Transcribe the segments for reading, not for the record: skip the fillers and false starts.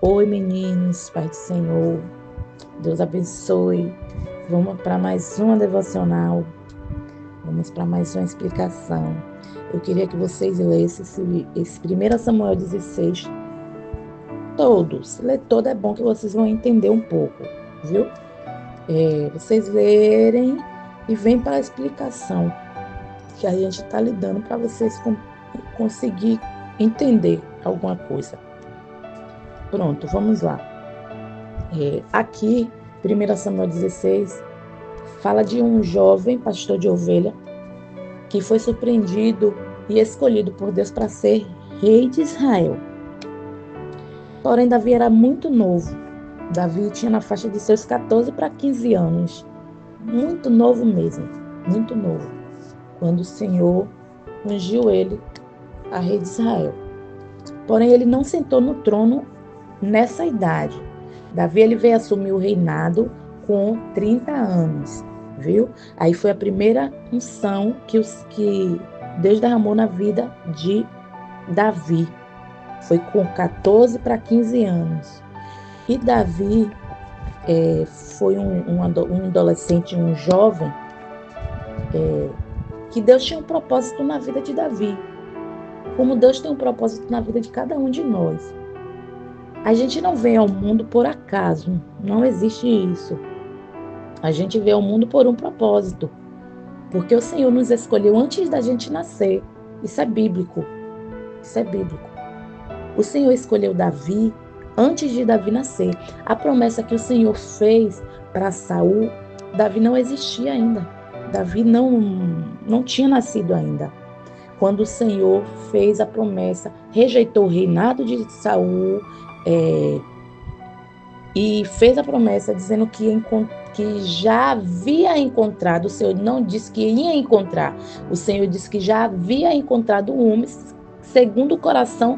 Oi, meninos, Pai do Senhor, Deus abençoe. Vamos para mais uma devocional, vamos para mais uma explicação. Eu queria que vocês lessem esse 1 Samuel 16 todo. Se ler todo é bom que vocês vão entender um pouco, viu? Vocês lerem e vem para a explicação que a gente está lhe dando para vocês conseguir entender alguma coisa. Pronto, vamos lá. Aqui, 1 Samuel 16, fala de um jovem pastor de ovelha que foi surpreendido e escolhido por Deus para ser rei de Israel. Porém, Davi era muito novo. Davi tinha na faixa de seus 14 para 15 anos. Muito novo mesmo, muito novo. Quando o Senhor ungiu ele a rei de Israel. Porém, ele não sentou no trono nessa idade. Davi ele veio assumir o reinado com 30 anos, viu? Aí foi a primeira unção que Deus derramou na vida de Davi. Foi com 14 para 15 anos. E Davi foi um adolescente, um jovem, que Deus tinha um propósito na vida de Davi. Como Deus tem um propósito na vida de cada um de nós. A gente não vem ao mundo por acaso, não existe isso. A gente vem ao mundo por um propósito, porque o Senhor nos escolheu antes da gente nascer. Isso é bíblico, isso é bíblico. O Senhor escolheu Davi antes de Davi nascer. A promessa que o Senhor fez para Saul, Davi não existia ainda. Davi não tinha nascido ainda. Quando o Senhor fez a promessa, rejeitou o reinado de Saul, e fez a promessa dizendo que já havia encontrado, o Senhor não disse que ia encontrar, o Senhor disse que já havia encontrado um homem segundo o coração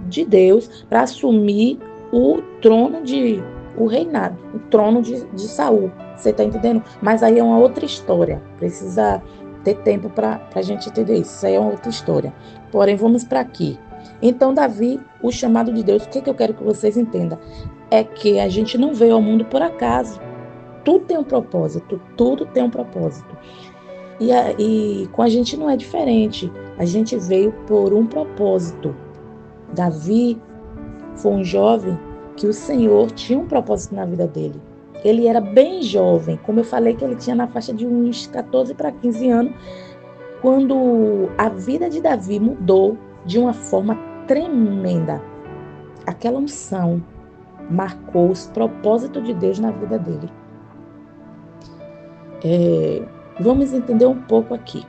de Deus para assumir o trono o reinado, o trono de Saul. Você está entendendo? Mas aí é uma outra história, precisa ter tempo para a gente entender isso. Isso aí é uma outra história. Porém, vamos para aqui. Então, Davi, o chamado de Deus, o que eu quero que vocês entendam? É que a gente não veio ao mundo por acaso. Tudo tem um propósito, tudo tem um propósito. E com a gente não é diferente. A gente veio por um propósito. Davi foi um jovem que o Senhor tinha um propósito na vida dele. Ele era bem jovem, como eu falei que ele tinha na faixa de uns 14 para 15 anos, quando a vida de Davi mudou de uma forma tremenda. Aquela unção marcou os propósitos de Deus na vida dele. Vamos entender um pouco aqui.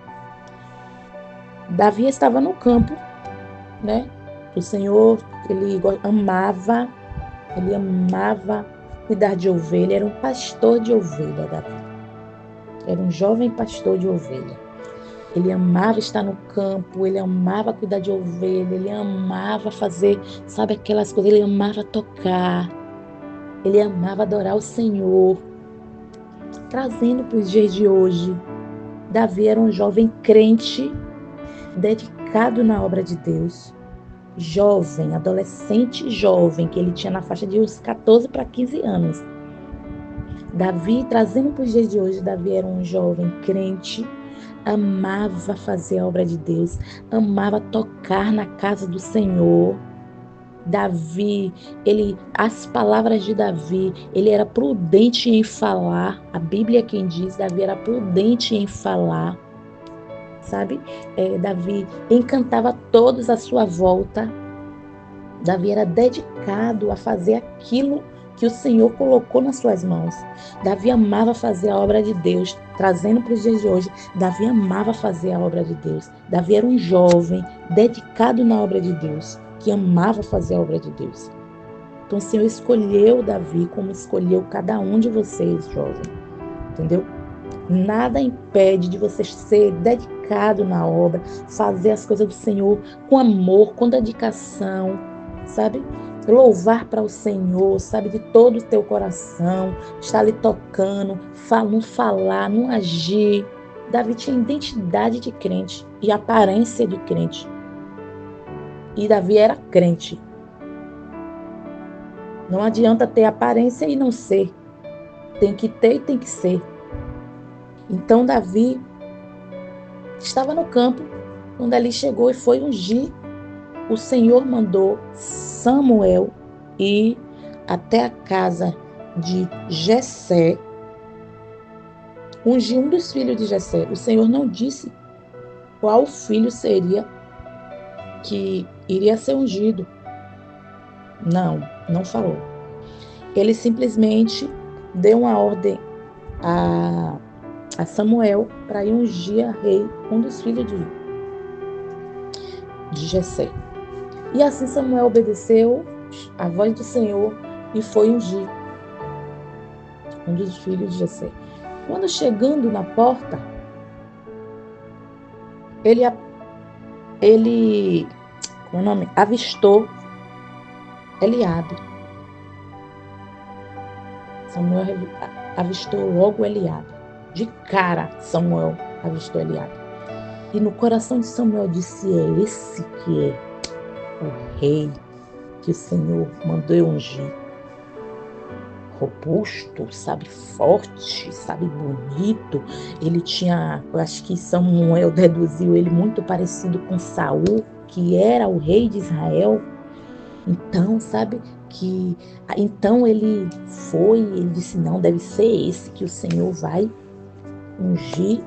Davi estava no campo, né? O Senhor, ele amava cuidar de ovelha, era um pastor de ovelha, Davi. Era um jovem pastor de ovelha. Ele amava estar no campo, ele amava cuidar de ovelha, ele amava fazer, sabe, aquelas coisas, ele amava tocar, ele amava adorar o Senhor. Trazendo para os dias de hoje, Davi era um jovem crente, dedicado na obra de Deus. Jovem, adolescente jovem, que ele tinha na faixa de uns 14 para 15 anos. Davi, trazendo para os dias de hoje, Davi era um jovem crente, amava fazer a obra de Deus, amava tocar na casa do Senhor. Davi, as palavras de Davi, ele era prudente em falar. A Bíblia quem diz, Davi era prudente em falar, sabe? Davi encantava todos à sua volta. Davi era dedicado a fazer aquilo que o Senhor colocou nas suas mãos. Davi amava fazer a obra de Deus, trazendo para os dias de hoje. Davi amava fazer a obra de Deus. Davi era um jovem dedicado na obra de Deus, que amava fazer a obra de Deus. Então o Senhor escolheu Davi como escolheu cada um de vocês, jovem. Entendeu? Nada impede de você ser dedicado na obra, fazer as coisas do Senhor com amor, com dedicação, sabe? Louvar para o Senhor, sabe? De todo o teu coração, estar ali tocando, não falar, não agir. Davi tinha identidade de crente e aparência de crente. E Davi era crente. Não adianta ter aparência e não ser. Tem que ter e tem que ser. Então Davi estava no campo, quando ele chegou e foi ungir. O Senhor mandou Samuel ir até a casa de Jessé, ungir um dos filhos de Jessé. O Senhor não disse qual filho seria que iria ser ungido. Não falou. Ele simplesmente deu uma ordem a Samuel para ir ungir a rei, um dos filhos de Jessé. E assim Samuel obedeceu a voz do Senhor e foi ungir um dos filhos de Jessé. Quando chegando na porta, ele avistou Eliabe. Samuel avistou logo Eliabe. De cara, Samuel avistou Eliabe. E no coração de Samuel disse: é esse que é o rei que o Senhor mandou ungir. Robusto, sabe, forte, sabe, bonito. Ele tinha, eu acho que Samuel deduziu ele muito parecido com Saul, que era o rei de Israel. Então, sabe, então ele disse: não, deve ser esse que o Senhor vai ungir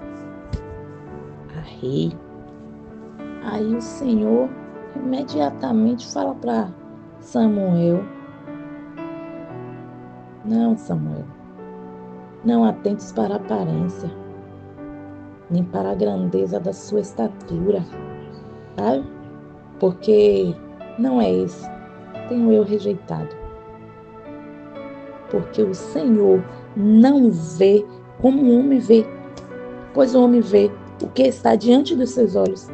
a rei. Aí o Senhor imediatamente fala para Samuel: não, Samuel, não atentes para a aparência, nem para a grandeza da sua estatura, sabe? Porque não é esse, tenho eu rejeitado. Porque o Senhor não vê como o homem vê, pois o homem vê o que está diante dos seus olhos.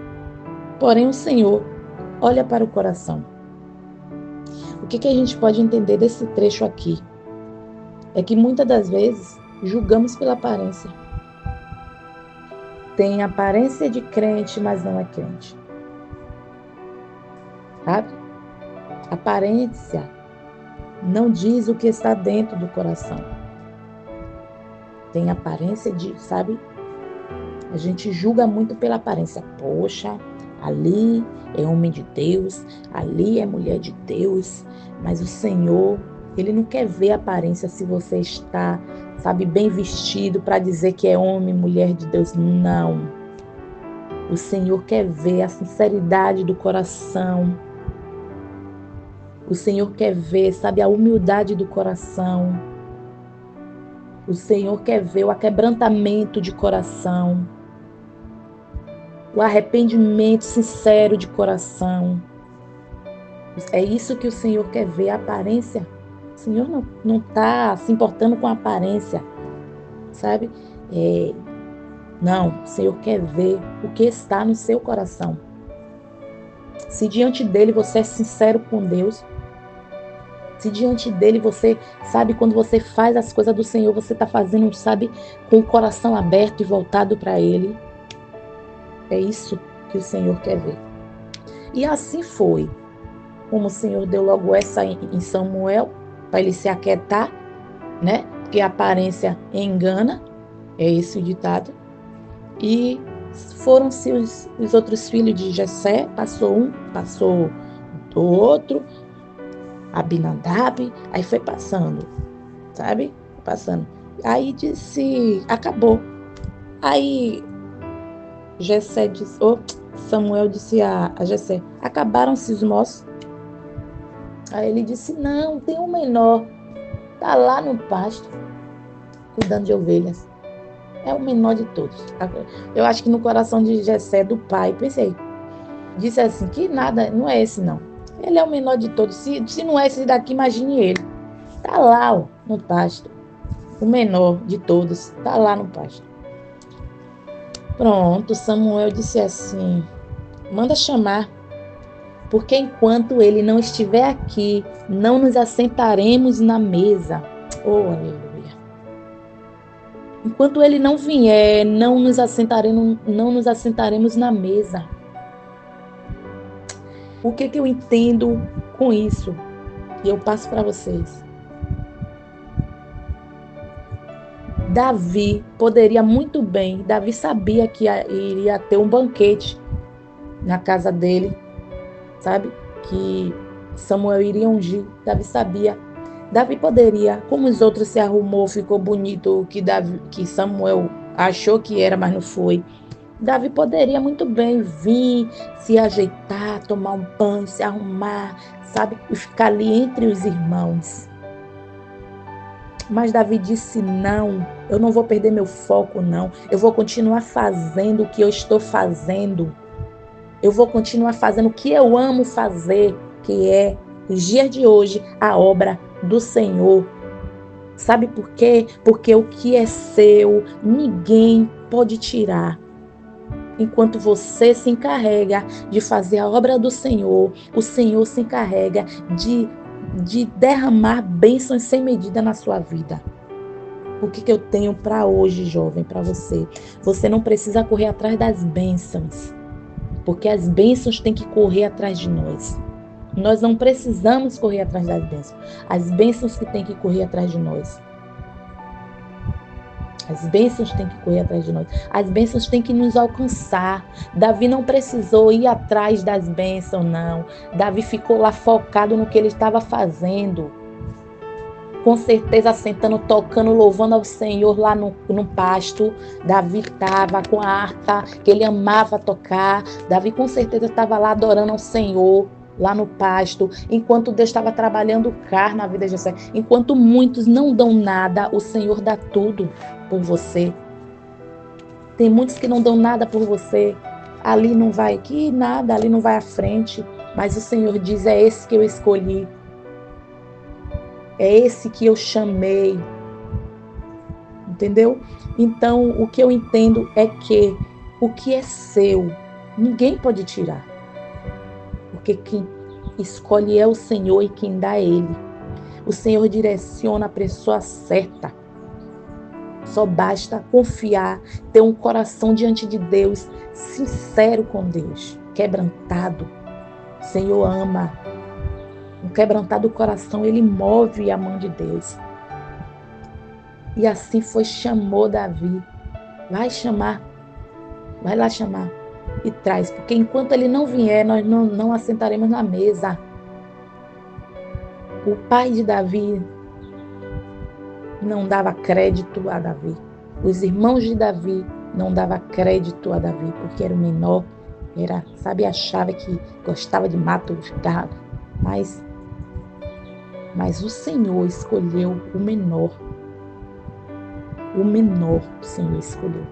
Porém, o Senhor olha para o coração. O que a gente pode entender desse trecho aqui? É que muitas das vezes julgamos pela aparência. Tem aparência de crente, mas não é crente. Sabe? Aparência não diz o que está dentro do coração. Tem aparência de, sabe? A gente julga muito pela aparência. Poxa, ali é homem de Deus, ali é mulher de Deus, mas o Senhor, Ele não quer ver a aparência se você está, sabe, bem vestido para dizer que é homem, mulher de Deus. Não. O Senhor quer ver a sinceridade do coração. O Senhor quer ver, sabe, a humildade do coração. O Senhor quer ver o aquebrantamento de coração. O arrependimento sincero de coração. É isso que o Senhor quer ver, a aparência. O Senhor não está se importando com a aparência, sabe? Não, o Senhor quer ver o que está no seu coração. Se diante dele você é sincero com Deus, se diante dele você, sabe, quando você faz as coisas do Senhor, você está fazendo, sabe, com o coração aberto e voltado para Ele. É isso que o Senhor quer ver. E assim foi. Como o Senhor deu logo essa em Samuel, para ele se aquietar, né? Porque a aparência engana, é esse o ditado. E foram-se os outros filhos de Jessé, passou um, passou o outro, Abinadab, aí foi passando, sabe? Passando. Aí disse, acabou. Aí Jessé disse, Samuel disse a Jessé: acabaram-se os moços? Aí ele disse: não, tem um menor, tá lá no pasto, cuidando de ovelhas. É o menor de todos. Eu acho que no coração de Jessé, do pai, pensei, disse assim, que nada, não é esse não. Ele é o menor de todos. Se não é esse daqui, imagine ele. Tá lá, ó, no pasto. O menor de todos, tá lá no pasto. Pronto, Samuel disse assim: manda chamar, porque enquanto ele não estiver aqui, não nos assentaremos na mesa. Oh, aleluia. Enquanto ele não vier, não nos assentaremos na mesa. O que eu entendo com isso? E eu passo para vocês. Davi poderia muito bem, Davi sabia que iria ter um banquete na casa dele, sabe? Que Samuel iria ungir. Davi sabia. Davi poderia, como os outros se arrumou, ficou bonito, que Samuel achou que era, mas não foi. Davi poderia muito bem vir, se ajeitar, tomar um banho, se arrumar, sabe? E ficar ali entre os irmãos. Mas Davi disse: não, eu não vou perder meu foco, não. Eu vou continuar fazendo o que eu estou fazendo. Eu vou continuar fazendo o que eu amo fazer, que é, os dias de hoje, a obra do Senhor. Sabe por quê? Porque o que é seu, ninguém pode tirar. Enquanto você se encarrega de fazer a obra do Senhor, o Senhor se encarrega de derramar bênçãos sem medida na sua vida. O que eu tenho para hoje, jovem, para você? Você não precisa correr atrás das bênçãos, porque as bênçãos têm que correr atrás de nós. Nós não precisamos correr atrás das bênçãos. As bênçãos que têm que correr atrás de nós. As bênçãos têm que correr atrás de nós. As bênçãos têm que nos alcançar. Davi não precisou ir atrás das bênçãos, não. Davi ficou lá focado no que ele estava fazendo. Com certeza sentando, tocando, louvando ao Senhor lá no pasto. Davi estava com a harpa que ele amava tocar. Davi com certeza estava lá adorando ao Senhor lá no pasto, enquanto Deus estava trabalhando o carro na vida de José. Enquanto muitos não dão nada, o Senhor dá tudo por você. Tem muitos que não dão nada por você. Ali não vai aqui, nada, ali não vai à frente. Mas o Senhor diz: é esse que eu escolhi. É esse que eu chamei. Entendeu? Então, o que eu entendo é que o que é seu, ninguém pode tirar. Porque quem escolhe é o Senhor e quem dá é Ele. O Senhor direciona a pessoa certa. Só basta confiar, ter um coração diante de Deus, sincero com Deus, quebrantado. O Senhor ama. Um quebrantado coração, Ele move a mão de Deus. E assim foi, chamou Davi. Vai lá chamar. E traz, porque enquanto ele não vier, nós não assentaremos na mesa. O pai de Davi não dava crédito a Davi. Os irmãos de Davi não davam crédito a Davi, porque era o menor, achava que gostava de mato, mas o Senhor escolheu o menor. O menor o Senhor escolheu.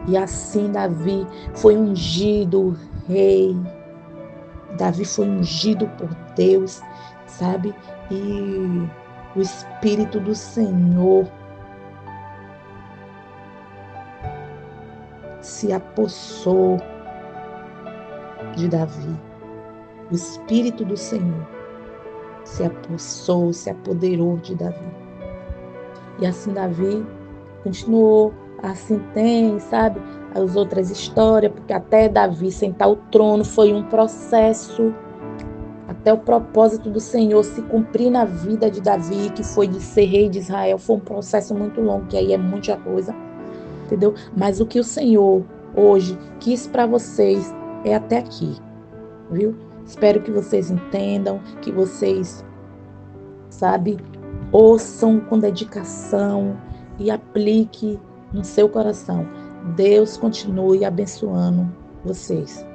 E assim Davi foi ungido rei. Davi foi ungido por Deus, sabe? E o Espírito do Senhor se apossou de Davi. O Espírito do Senhor se apossou, se apoderou de Davi. E assim Davi continuou. Assim tem, sabe, as outras histórias, porque até Davi sentar o trono foi um processo, até o propósito do Senhor se cumprir na vida de Davi, que foi de ser rei de Israel, foi um processo muito longo, que aí é muita coisa, entendeu? Mas o que o Senhor hoje quis para vocês é até aqui, viu? Espero que vocês entendam, que vocês, sabe, ouçam com dedicação e aplique no seu coração. Deus continue abençoando vocês.